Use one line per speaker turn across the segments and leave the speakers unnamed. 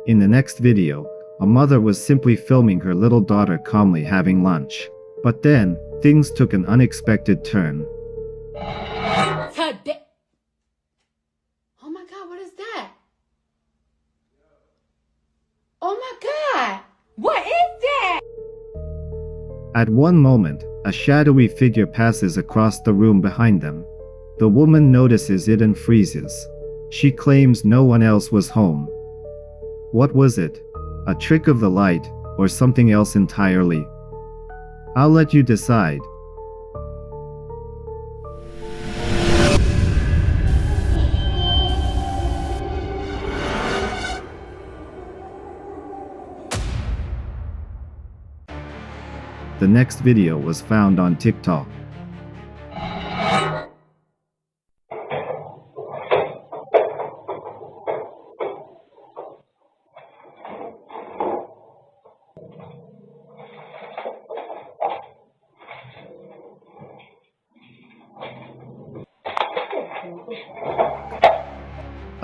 In the next video, a mother was simply filming her little daughter calmly having lunch. But then, things took an unexpected turn.
Today. Oh my God, what is that? Oh my God, what is that?
At one moment, a shadowy figure passes across the room behind them. The woman notices it and freezes. She claims no one else was home. What was it? A trick of the light, or something else entirely? I'll let you decide. The next video was found on TikTok.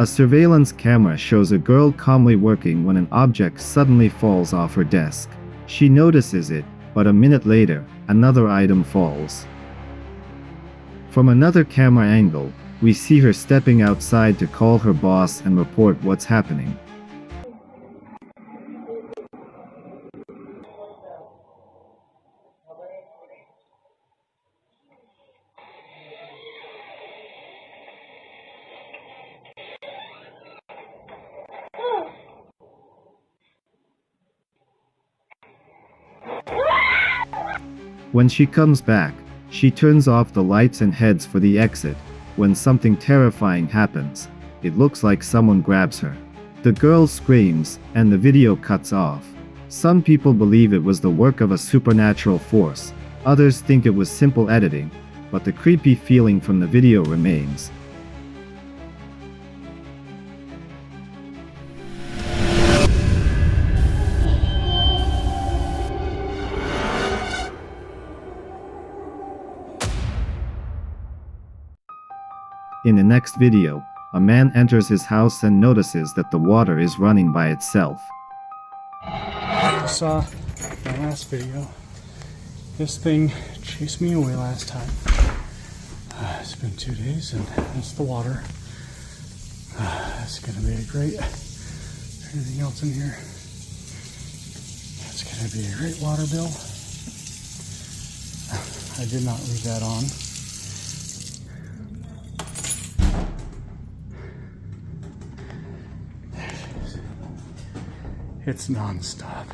A surveillance camera shows a girl calmly working when an object suddenly falls off her desk. She notices it, but a minute later, another item falls. From another camera angle, we see her stepping outside to call her boss and report what's happening. When she comes back, she turns off the lights and heads for the exit. When something terrifying happens, it looks like someone grabs her. The girl screams, and the video cuts off. Some people believe it was the work of a supernatural force. Others think it was simple editing, but the creepy feeling from the video remains. In the next video, a man enters his house and notices that the water is running by itself.
I saw my last video. This thing chased me away last time. It's been 2 days and it's the water. It's gonna be a great, anything else in here? It's gonna be a great water bill. I did not leave that on. It's non-stop.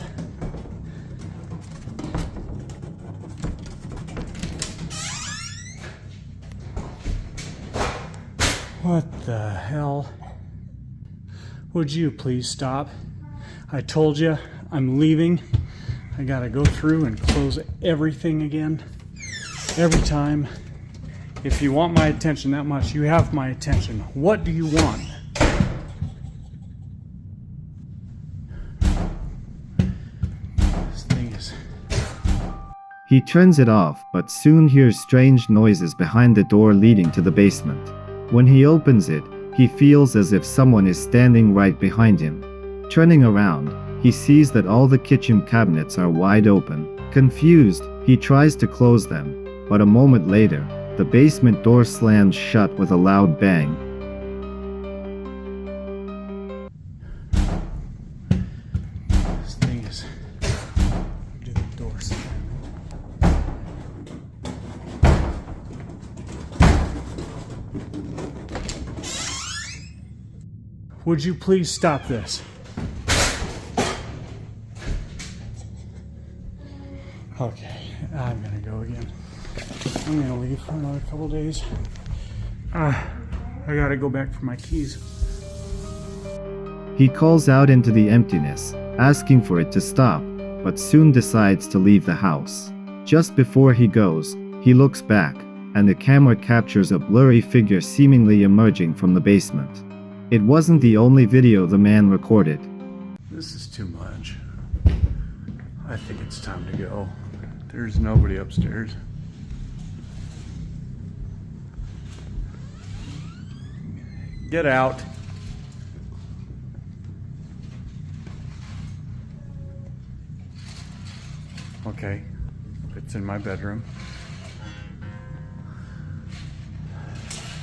What the hell? Would you please stop? I told you I'm leaving. I gotta go through and close everything again. Every time. If you want my attention that much, you have my attention. What do you want?
He turns it off, but soon hears strange noises behind the door leading to the basement. When he opens it, he feels as if someone is standing right behind him. Turning around, he sees that all the kitchen cabinets are wide open. Confused, he tries to close them, but a moment later, the basement door slams shut with a loud bang.
Would you please stop this? Okay, I'm gonna go again. I'm gonna leave for another couple days. I gotta go back for my keys.
He calls out into the emptiness, asking for it to stop, but soon decides to leave the house. Just before he goes, he looks back, and the camera captures a blurry figure seemingly emerging from the basement. It wasn't the only video the man recorded.
This is too much. I think it's time to go. There's nobody upstairs. Get out. Okay, it's in my bedroom.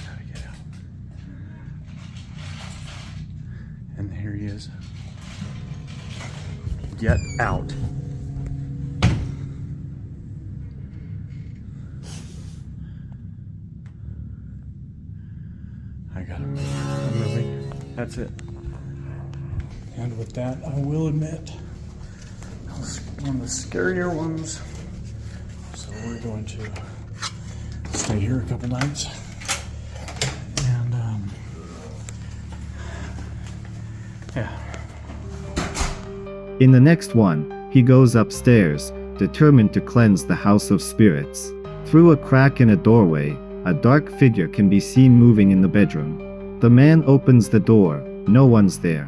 Gotta get out. And here he is. Get out. I got him. I'm moving. That's it. And with that, I will admit, that was one of the scarier ones. So we're going to stay here a couple nights. And, yeah.
In the next one, he goes upstairs, determined to cleanse the house of spirits. Through a crack in a doorway, a dark figure can be seen moving in the bedroom. The man opens the door, no one's there.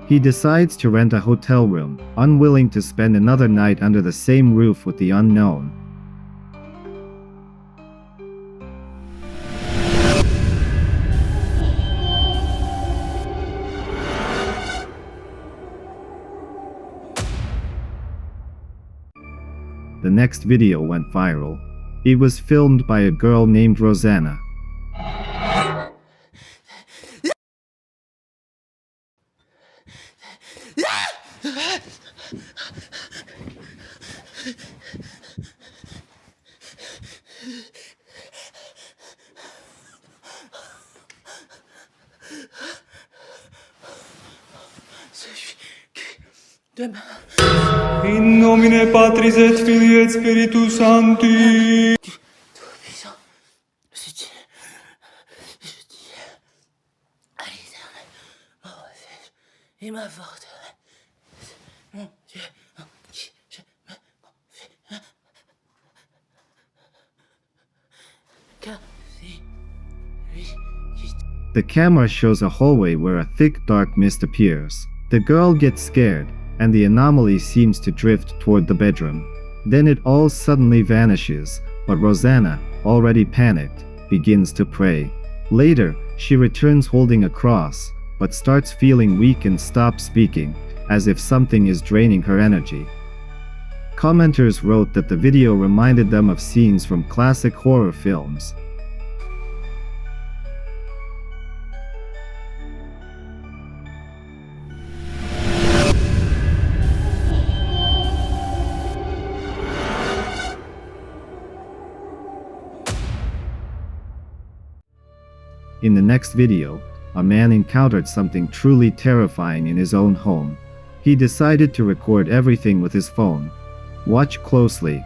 He decides to rent a hotel room, unwilling to spend another night under the same roof with the unknown. The next video went viral. It was filmed by a girl named Rosanna.
In nomine Patris et Filii et Spiritus Sancti.
Tout-puissant, je dis à l'éternel, mon refuge et ma forteresse, mon Dieu en qui je me confie. Car si lui qui
The camera shows a hallway where a thick dark mist appears. The girl gets scared, and the anomaly seems to drift toward the bedroom. Then it all suddenly vanishes, but Rosanna, already panicked, begins to pray. Later, she returns holding a cross, but starts feeling weak and stops speaking, as if something is draining her energy. Commenters wrote that the video reminded them of scenes from classic horror films. In the next video, a man encountered something truly terrifying in his own home. He decided to record everything with his phone. Watch closely.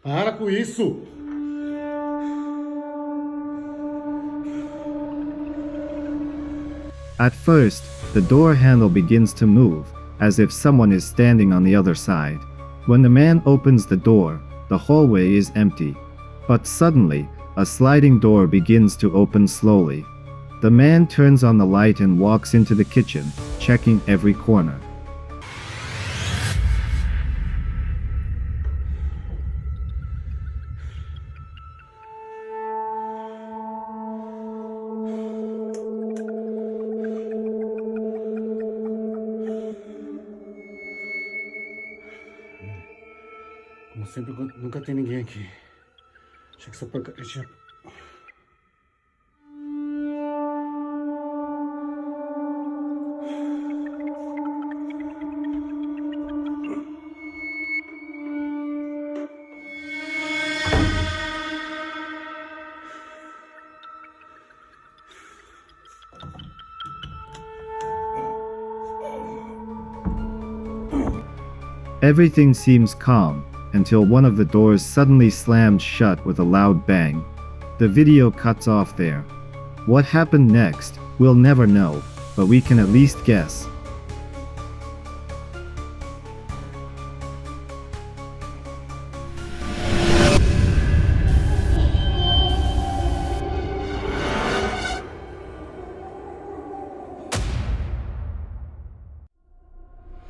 Para com isso!
At first, the door handle begins to move, as if someone is standing on the other side. When the man opens the door, the hallway is empty. But suddenly, a sliding door begins to open slowly. The man turns on the light and walks into the kitchen, checking every corner.
Como sempre, nunca tem ninguém aqui. Achei que essa porcaria tinha...
Everything seems calm, until one of the doors suddenly slams shut with a loud bang. The video cuts off there. What happened next, we'll never know, but we can at least guess.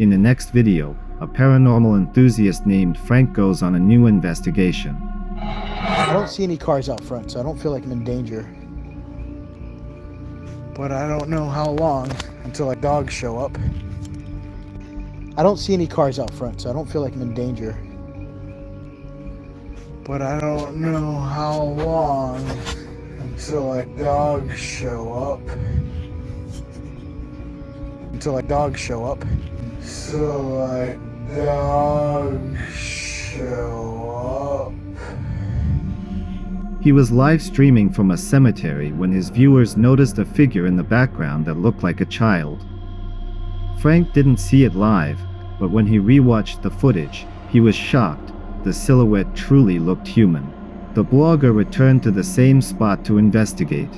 In the next video, a paranormal enthusiast named Frank goes on a new investigation.
I don't see any cars out front, so I don't feel like I'm in danger. But I don't know how long until like dogs show up. I don't see any cars out front, so I don't feel like I'm in danger. But I don't know how long until like dogs show up. Until like dogs show up. So like dogs show up.
He was live streaming from a cemetery when his viewers noticed a figure in the background that looked like a child. Frank didn't see it live, but when he rewatched the footage, he was shocked. The silhouette truly looked human. The blogger returned to the same spot to investigate.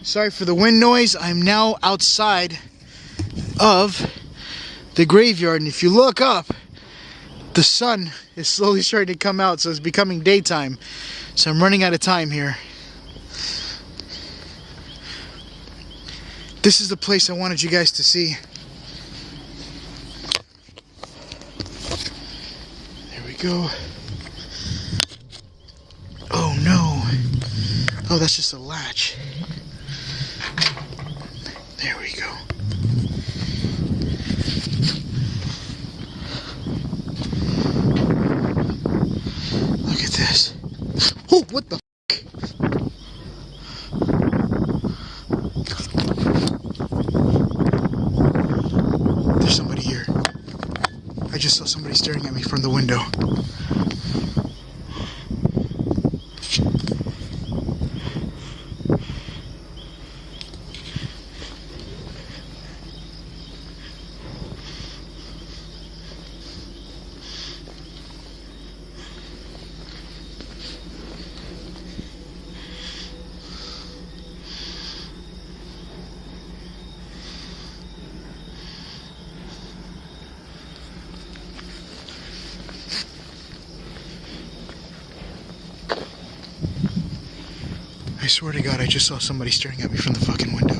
Sorry for the wind noise. I'm now outside of the graveyard, and if you look up, the sun is slowly starting to come out, so it's becoming daytime. So I'm running out of time here. This is the place I wanted you guys to see. There we go. Oh no. Oh, that's just a latch. There we go. Look at this. Oh, what the f***? There's somebody here. I just saw somebody staring at me from the window. I swear to God, I just saw somebody staring at me from the fucking window.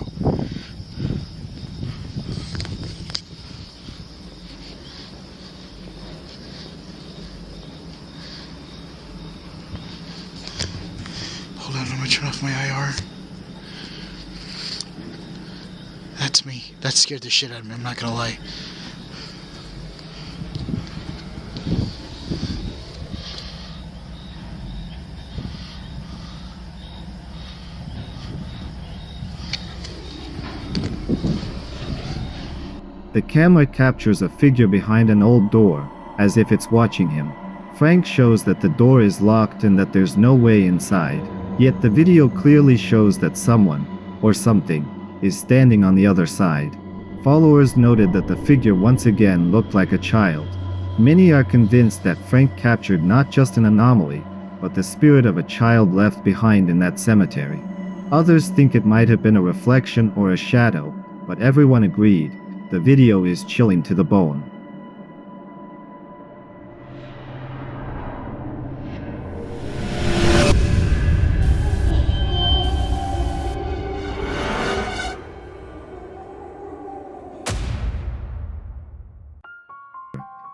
Hold on, I'm gonna turn off my IR. That's me. That scared the shit out of me, I'm not gonna lie.
The camera captures a figure behind an old door, as if it's watching him. Frank shows that the door is locked and that there's no way inside. Yet the video clearly shows that someone, or something, is standing on the other side. Followers noted that the figure once again looked like a child. Many are convinced that Frank captured not just an anomaly, but the spirit of a child left behind in that cemetery. Others think it might have been a reflection or a shadow, but everyone agreed. The video is chilling to the bone.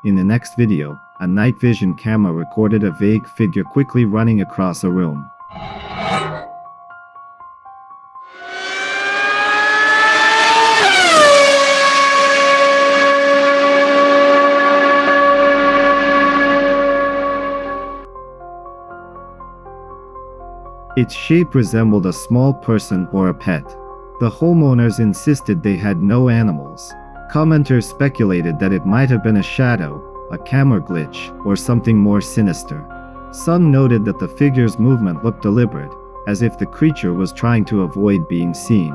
In the next video, a night vision camera recorded a vague figure quickly running across a room. Its shape resembled a small person or a pet. The homeowners insisted they had no animals. Commenters speculated that it might have been a shadow, a camera glitch, or something more sinister. Some noted that the figure's movement looked deliberate, as if the creature was trying to avoid being seen.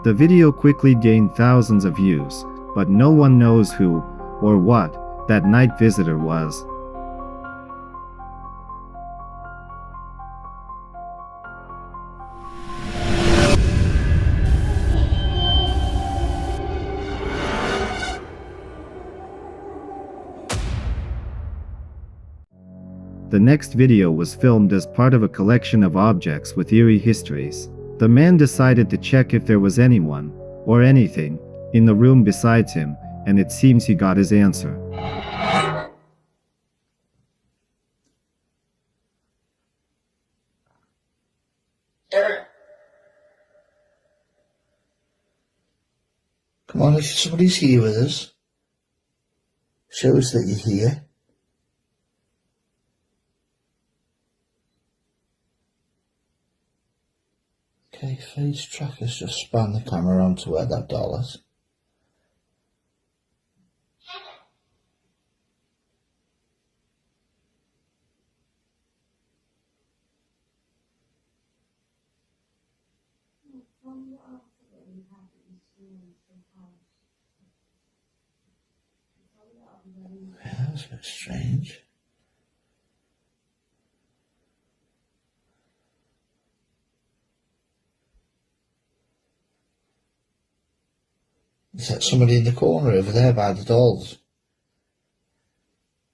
The video quickly gained thousands of views, but no one knows who, or what, that night visitor was. The next video was filmed as part of a collection of objects with eerie histories. The man decided to check if there was anyone, or anything, in the room besides him, and it seems he got his answer.
Come on, if somebody's here with us, show us that you're here. Okay, face trackers just span the camera onto where that doll is. Yeah, that was a bit strange. Is that somebody in the corner over there by the dolls?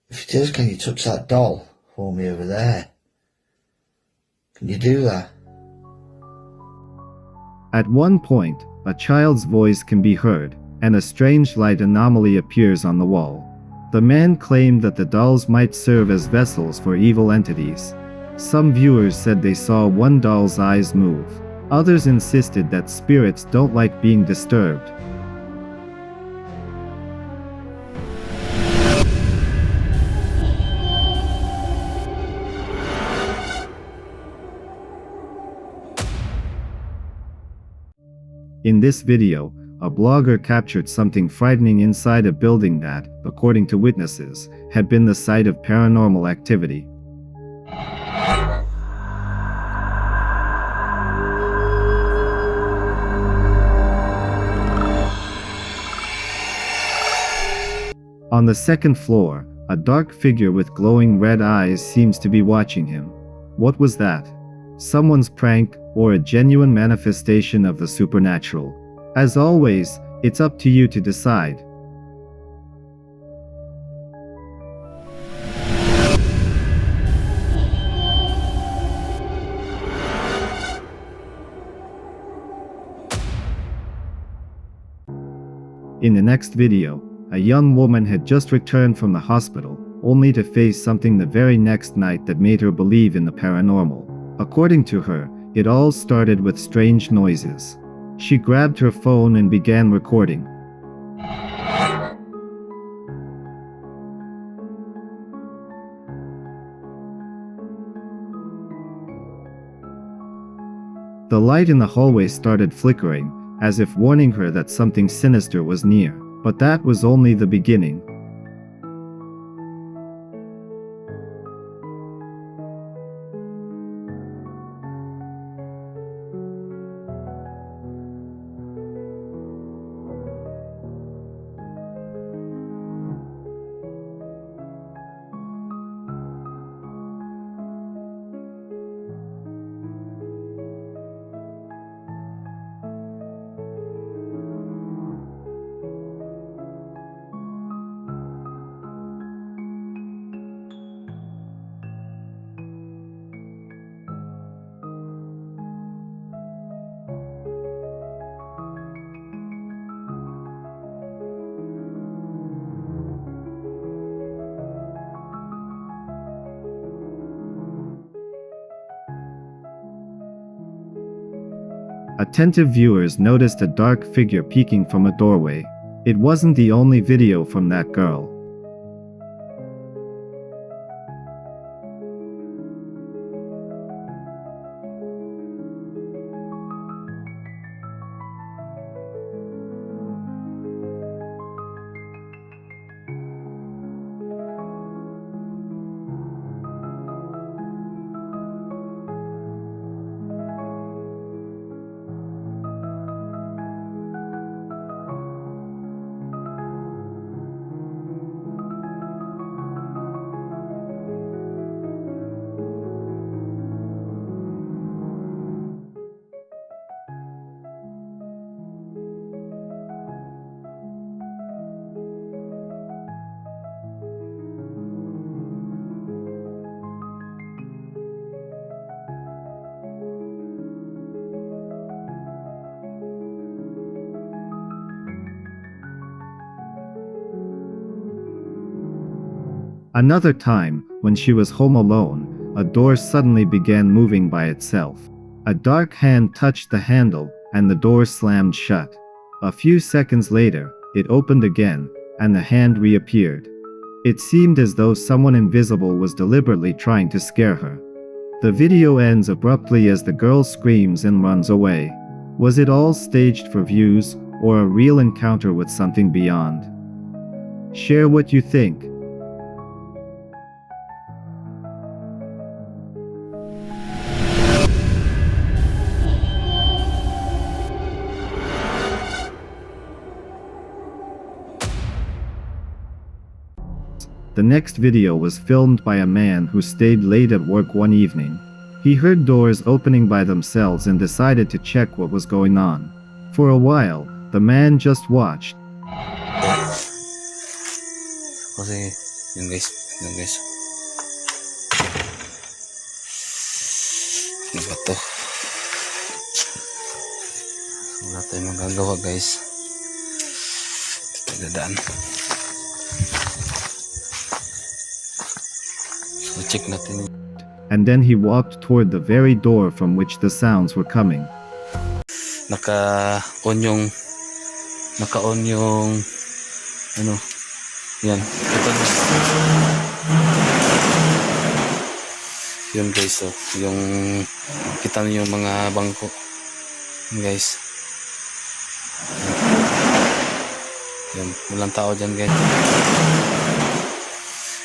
If it is, can you touch that doll for me over there? Can you do that?
At one point, a child's voice can be heard, and a strange light anomaly appears on the wall. The man claimed that the dolls might serve as vessels for evil entities. Some viewers said they saw one doll's eyes move. Others insisted that spirits don't like being disturbed. In this video, a blogger captured something frightening inside a building that, according to witnesses, had been the site of paranormal activity. On the second floor, a dark figure with glowing red eyes seems to be watching him. What was that? Someone's prank, or a genuine manifestation of the supernatural? As always, it's up to you to decide. In the next video, a young woman had just returned from the hospital, only to face something the very next night that made her believe in the paranormal. According to her, it all started with strange noises. She grabbed her phone and began recording. The light in the hallway started flickering, as if warning her that something sinister was near. But that was only the beginning. Attentive viewers noticed a dark figure peeking from a doorway. It wasn't the only video from that girl. Another time, when she was home alone, a door suddenly began moving by itself. A dark hand touched the handle, and the door slammed shut. A few seconds later, it opened again, and the hand reappeared. It seemed as though someone invisible was deliberately trying to scare her. The video ends abruptly as the girl screams and runs away. Was it all staged for views, or a real encounter with something beyond? Share what you think. The next video was filmed by a man who stayed late at work one evening. He heard doors opening by themselves and decided to check what was going on. For a while, the man just watched.
Kasi, yun guys. Ano ba to? Wala tayong magagawa guys. Tagadaan. So check natin.
And then he walked toward the very door from which the sounds were coming.
Naka-on yung ano, yan, ito na. Yun guys, so, yung kita niyo yung mga bangko. Yun guys. Yan, walang tao dyan guys.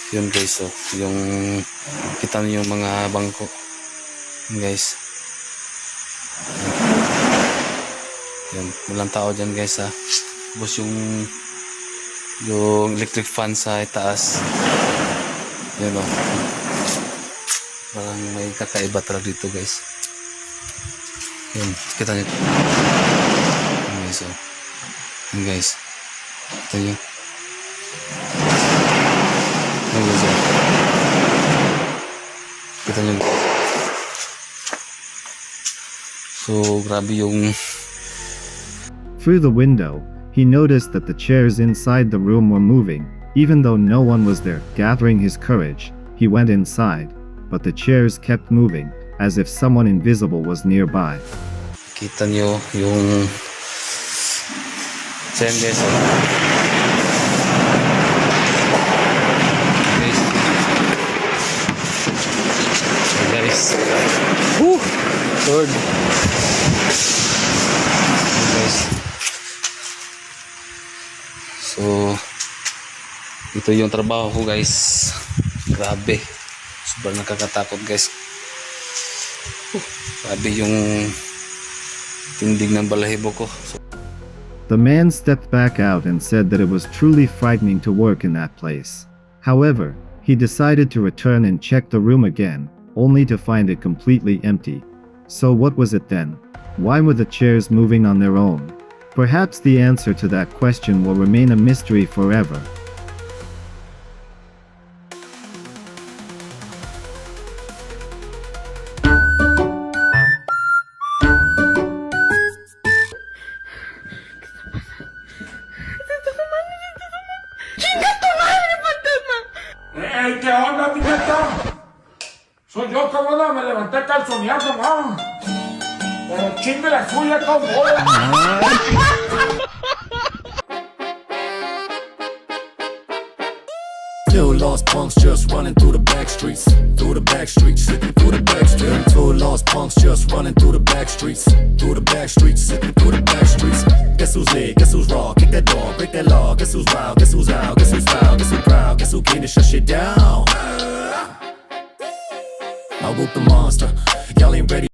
Yun guys, so, yung kita niyo yung mga bangko. Yun guys. Yan, walang tao dyan guys ha. Tapos yung electric fan sa itaas. Yan o. Parang may kakaiba talaga dito guys. Yan, kita nyo. Yan guys o. Yan guys. Ito yun. Yan guys o. Kita nyo. So, grabe yung
Through the window, he noticed that the chairs inside the room were moving, even though no one was there. Gathering his courage, he went inside, but the chairs kept moving, as if someone invisible was nearby.
kita nyo yung same guys. Guys. Woo! Lord. Guys. So, ito yung trabaho ko guys. Grabe. Sobrang nakakatakot guys. Grabe yung tindig ng balahibo ko.
The man stepped back out and said that it was truly frightening to work in that place. However, he decided to return and check the room again, only to find it completely empty. So what was it then? Why were the chairs moving on their own? Perhaps the answer to that question will remain a mystery forever.
¿Qué onda, mi neta? Soy yo, cabrón, me levanté calzoneando, ¿no? Pero chingue la suya, cabrón.
Two lost punks just running through the back streets, through the back streets, sitting through the back streets. Two lost punks just running through the back streets, through the back streets, sitting through the back streets. Guess who's lit? Guess who's raw? Kick that dog, break that law. Guess who's wild? Guess who's out? Guess who's foul? Guess who's proud? Guess who came to shut shit down? I whoop the monster.